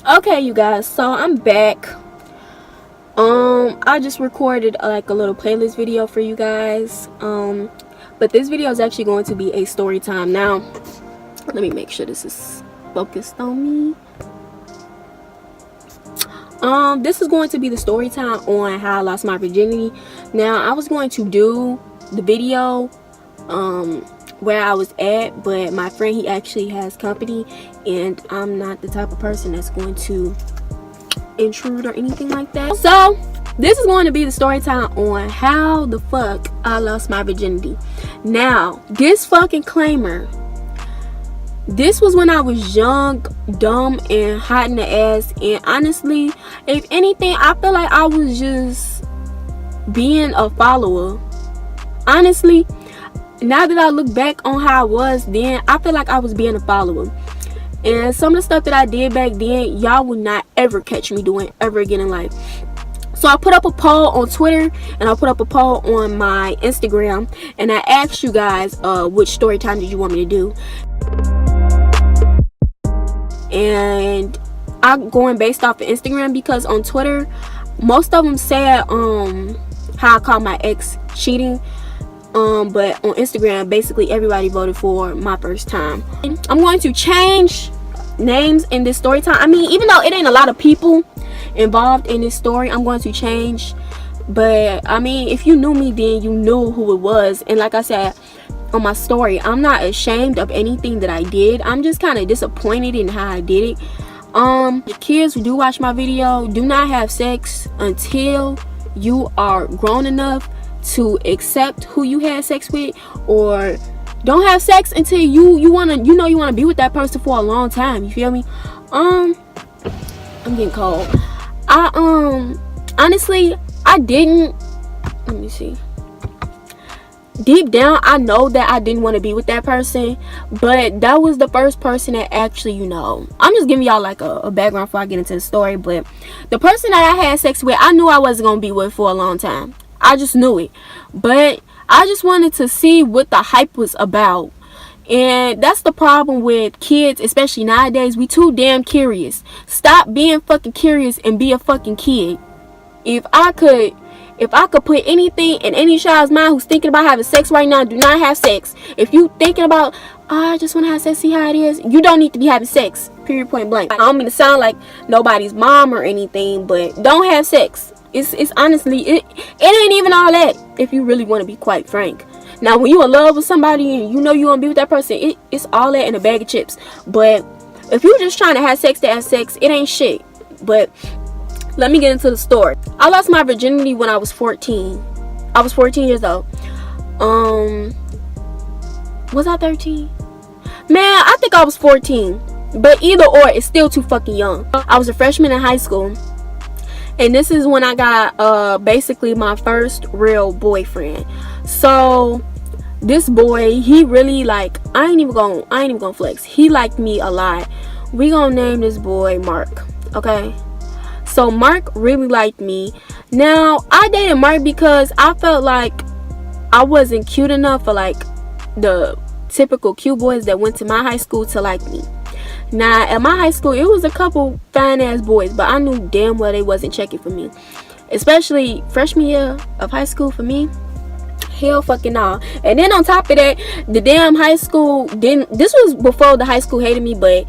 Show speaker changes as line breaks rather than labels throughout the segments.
Okay, you guys, so I'm back. I just recorded like a little playlist video for you guys. But this video is actually going to be a story time. Now, let me make sure this is focused on me. This is going to be the story time on how I lost my virginity. Now, I was going to do the video where I was at, but my friend, he actually has company, and I'm not the type of person that's going to intrude or anything like that. So this is going to be the story time on how the fuck I lost my virginity. Now, this fucking claimer, this was when I was young, dumb, and hot in the ass. And honestly, if anything, I feel like I was just being a follower. Honestly, now that I look back on how I was then, I feel like I was being a follower. And some of the stuff that I did back then, y'all will not ever catch me doing ever again in life. So I put up a poll on Twitter, and I put up a poll on my Instagram, and I asked you guys which story time did you want me to do. And I'm going based off of Instagram, because on Twitter most of them said how I caught my ex cheating, but on Instagram basically everybody voted for my first time. I'm going to change names in this story time. I mean, even though it ain't a lot of people involved in this story, I'm going to change. But I mean, if you knew me then, you knew who it was. And like I said on my story, I'm not ashamed of anything that I did. I'm just kind of disappointed in how I did it. The kids who do watch my video, do not have sex until you are grown enough to accept who you had sex with, or don't have sex until you want to be with that person for a long time. You feel me? I'm getting cold. Honestly, I didn't, let me see, deep down I know that I didn't want to be with that person, but that was the first person that actually, I'm just giving y'all like a background before I get into the story. But the person that I had sex with, I knew I wasn't gonna be with for a long time. I just knew it. But I just wanted to see what the hype was about. And that's the problem with kids, especially nowadays. We too damn curious. Stop being fucking curious and be a fucking kid. If I could put anything in any child's mind who's thinking about having sex right now, do not have sex. If you thinking about, I just want to have sex, see how it is, you don't need to be having sex. Period, point blank. I don't mean to sound like nobody's mom or anything, but don't have sex. It's honestly, it ain't even all that, if you really want to be quite frank. Now, when you in love with somebody and you know you want to be with that person, it's all that in a bag of chips. But if you're just trying to have sex to have sex, it ain't shit. But let me get into the story. I lost my virginity when I was 14. I was 14 years old. Was I 13? Man, I think I was 14. But either or, it's still too fucking young. I was a freshman in high school. And this is when I got basically my first real boyfriend. So this boy, he really, like, I ain't even gonna flex. He liked me a lot. We gonna name this boy Mark. Okay? So Mark really liked me. Now, I dated Mark because I felt like I wasn't cute enough for like the typical cute boys that went to my high school to like me. Now, at my high school, it was a couple fine ass boys, but I knew damn well they wasn't checking for me. Especially freshman year of high school for me. Hell fucking no. And then on top of that, the damn high school didn't, this was before the high school hated me, but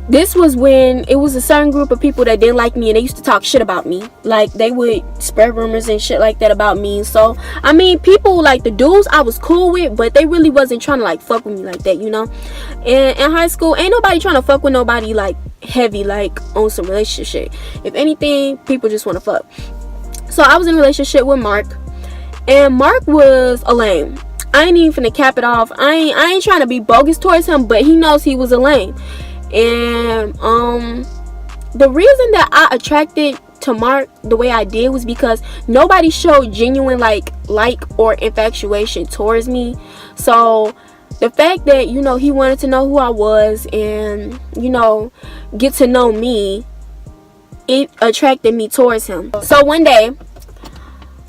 this was when it was a certain group of people that didn't like me, and they used to talk shit about me. Like, they would spread rumors and shit like that about me. So, I mean, people, like, the dudes I was cool with, but they really wasn't trying to, like, fuck with me like that, And in high school, ain't nobody trying to fuck with nobody, like, heavy, like, on some relationship shit. If anything, people just want to fuck. So, I was in a relationship with Mark, and Mark was a lame. I ain't even finna cap it off. I ain't trying to be bogus towards him, but he knows he was a lame. And the reason that I attracted to Mark the way I did was because nobody showed genuine like or infatuation towards me. So the fact that he wanted to know who I was and get to know me, it attracted me towards him. So one day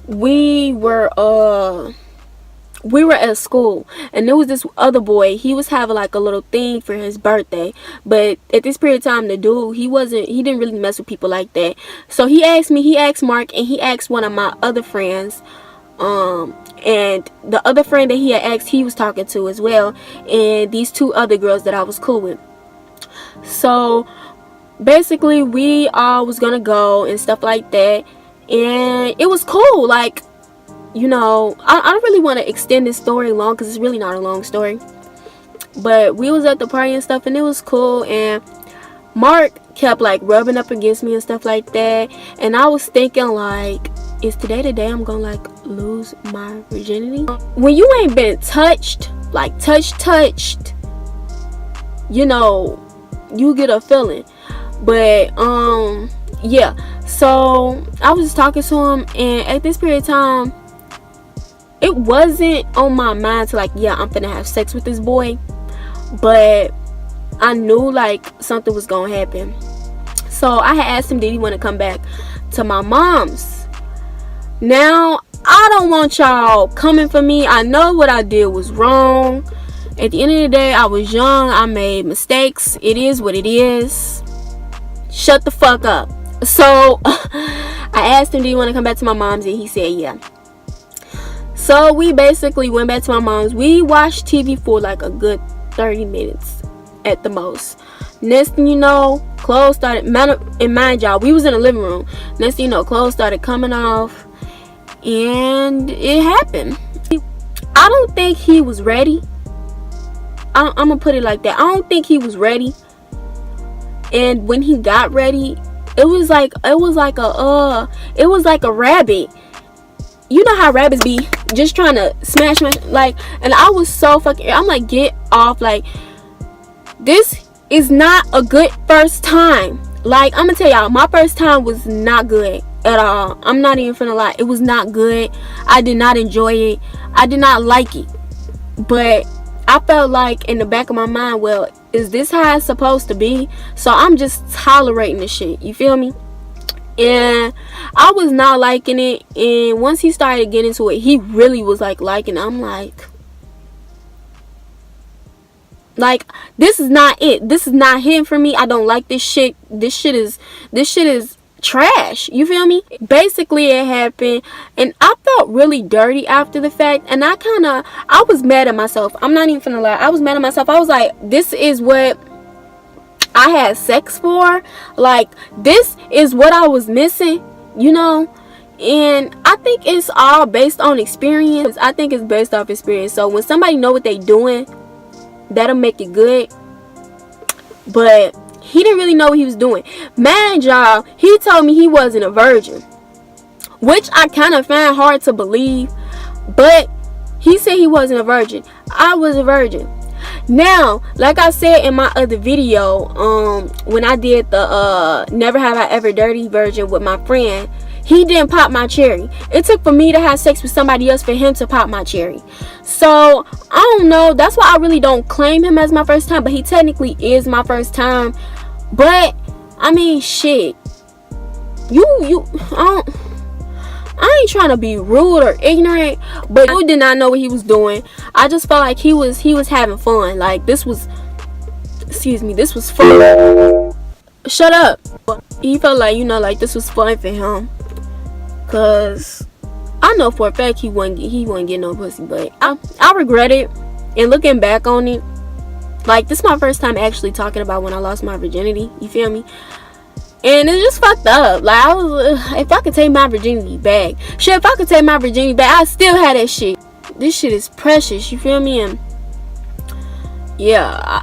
we were we were at school, and there was this other boy. He was having like a little thing for his birthday, but at this period of time, the dude, he didn't really mess with people like that. So he asked Mark, and he asked one of my other friends, and the other friend that he had asked, he was talking to as well, and these two other girls that I was cool with. So basically, we all was gonna go and stuff like that, and it was cool. Like, you know, I don't really want to extend this story long because it's really not a long story. But we was at the party and stuff, and it was cool. And Mark kept like rubbing up against me and stuff like that. And I was thinking, like, is today the day I'm gonna like lose my virginity? When you ain't been touched, like touched, you know, you get a feeling. But yeah. So I was just talking to him, and at this period of time, it wasn't on my mind to like, yeah, I'm finna have sex with this boy, but I knew like something was gonna happen. So I had asked him, did he want to come back to my mom's? Now, I don't want y'all coming for me. I know what I did was wrong. At the end of the day, I was young. I made mistakes. It is what it is. Shut the fuck up. So I asked him, do you want to come back to my mom's? And he said, yeah. So we basically went back to my mom's. We watched TV for like a good 30 minutes at the most. Next thing you know, clothes started, and mind y'all, we was in the living room. Next thing you know, clothes started coming off, and it happened. I don't think he was ready. I'm gonna put it like that. I don't think he was ready. And when he got ready, it was like a rabbit. You know how rabbits be, just trying to smash like, and I was so fucking, I'm like, get off. Like, this is not a good first time. Like, I'm gonna tell y'all, my first time was not good at all. I'm not even finna lie, it was not good. I did not enjoy it. I did not like it. But I felt like in the back of my mind, well, is this how it's supposed to be? So I'm just tolerating the shit, you feel me? And I was not liking it. And once he started getting into it, he really was like liking it. I'm like, this is not it. This is not him for me. I don't like this shit. This shit is trash. You feel me? Basically, it happened, and I felt really dirty after the fact. And I was mad at myself. I'm not even finna lie. I was mad at myself. I was like, this is what I had sex for. Like, this is what I was missing, you know. And I think it's all based on experience. I think it's based off experience. So when somebody know what they doing, that'll make it good. But he didn't really know what he was doing. Man, y'all, he told me he wasn't a virgin, which I kind of found hard to believe. But he said he wasn't a virgin. I was a virgin. Now, like I said in my other video, when I did the never have I ever dirty virgin with my friend, he didn't pop my cherry. It took for me to have sex with somebody else for him to pop my cherry. So I don't know, that's why I really don't claim him as my first time, but he technically is my first time. But I mean, shit, I ain't trying to be rude or ignorant, but he did not know what he was doing. I just felt like he was having fun. Like, this was fun. Shut up. He felt like, you know, like this was fun for him. Cause I know for a fact he wouldn't get no pussy. But I regret it. And looking back on it, like, this is my first time actually talking about when I lost my virginity. You feel me? And it's just fucked up. Like, I was, if I could take my virginity back, shit, if I could take my virginity back, I still had that shit. This shit is precious, you feel me? And yeah,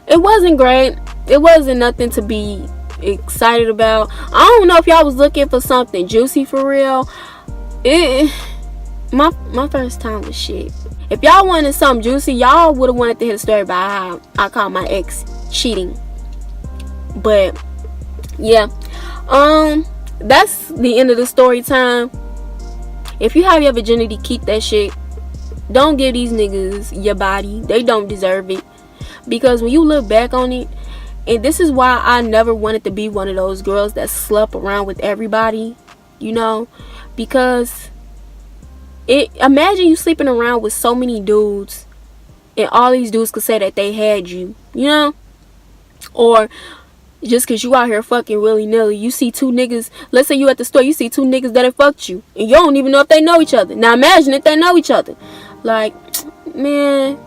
it wasn't great. It wasn't nothing to be excited about. I don't know if y'all was looking for something juicy for real. My first time was shit. If y'all wanted something juicy, y'all would have wanted to hear the story about how I caught my ex cheating. But yeah, that's the end of the story time. If you have your virginity, keep that shit. Don't give these niggas your body. They don't deserve it. Because when you look back on it, and this is why I never wanted to be one of those girls that slept around with everybody, you know, Because imagine you sleeping around with so many dudes, and all these dudes could say that they had you, you know? Or just because you out here fucking willy-nilly, you see two niggas, let's say you at the store, you see two niggas that have fucked you, and you don't even know if they know each other. Now imagine if they know each other. Like, man,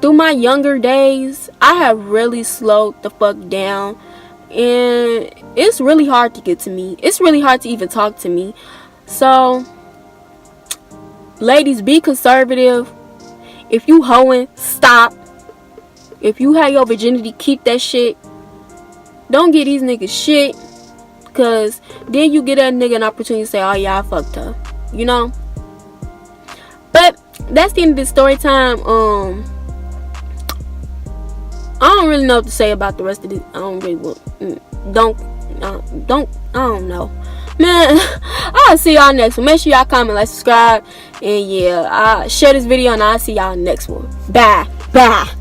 through my younger days, I have really slowed the fuck down, and it's really hard to get to me. It's really hard to even talk to me. So, ladies, be conservative. If you hoeing, stop. If you have your virginity, keep that shit. Don't get these niggas shit, cause then you get that nigga an opportunity to say, oh yeah, I fucked her, you know. But that's the end of this story time. I don't really know what to say about the rest of this. I don't really want. I don't know, man. I'll see y'all next one. Make sure y'all comment, like, subscribe, and yeah, share this video, and I'll see y'all next one. Bye.